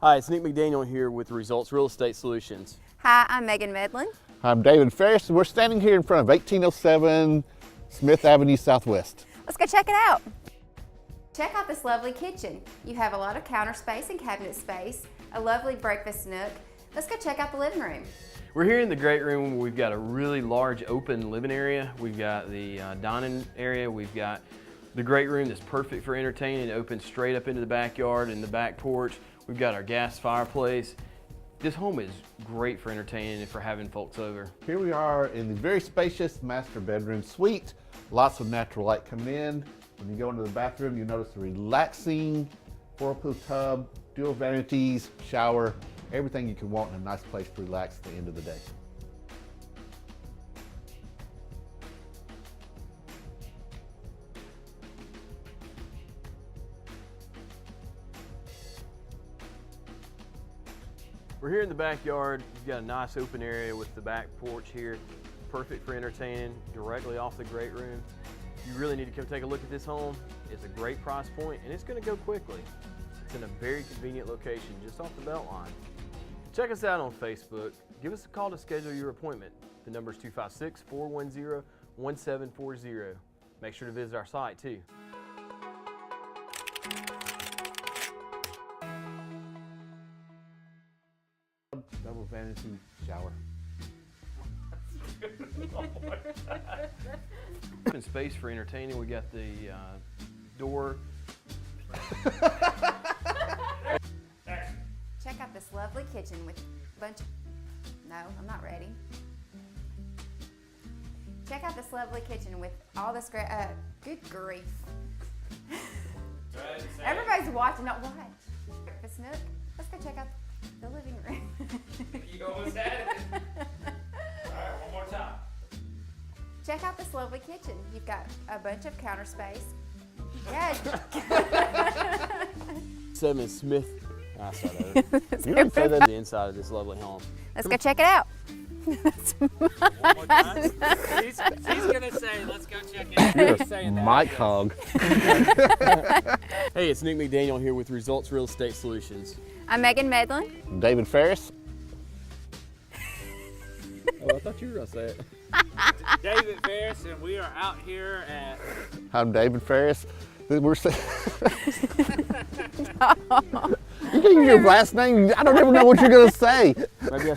Hi, it's Nick McDaniel here with Results Real Estate Solutions. Hi, I'm Megan Medlin. I'm David Ferris, and we're standing here in front of 1807 Smith Avenue Southwest. Let's go check it out. Check out this lovely kitchen. You have a lot of counter space and cabinet space, a lovely breakfast nook. Let's go check out the living room. We're here in the great room where we've got a really large open living area. We've got the dining area. We've got the great room that's perfect for entertaining. It opens straight up into the backyard and the back porch. We've got our gas fireplace. This home is great for entertaining and for having folks over. Here we are in the very spacious master bedroom suite. Lots of natural light coming in. When you go into the bathroom, you notice a relaxing whirlpool tub, dual vanities, shower, everything you can want in a nice place to relax at the end of the day. We're here in the backyard. You've got a nice open area with the back porch here. Perfect for entertaining, directly off the great room. You really need to come take a look at this home. It's a great price point and it's going to go quickly. It's in a very convenient location just off the Beltline. Check us out on Facebook. Give us a call to schedule your appointment. The number is 256-410-1740. Make sure to visit our site too. Double vanity shower. Open space for entertaining. We got the door. Check out this lovely kitchen with a bunch of, no, I'm not ready. Check out this lovely kitchen with all this great, good grief. Everybody's watching, not watch. Breakfast nook. Let's go check out the living room. You almost had it. All right, one more time. Check out this lovely kitchen. You've got a bunch of counter space. Yeah. 7 Smith. I saw that. You don't say that the inside of this lovely home. Let's go check it out. One more time. She's gonna say, let's go check it out. You're She's saying that. Mike Hogg. Hey, it's Nick McDaniel here with Results Real Estate Solutions. I'm Megan Medlin. David Ferris. Oh, I thought you were going to say it. David Ferris, and we are out here at. I'm David Ferris. We're you can use your last name. I don't ever know what you're going to say. Maybe I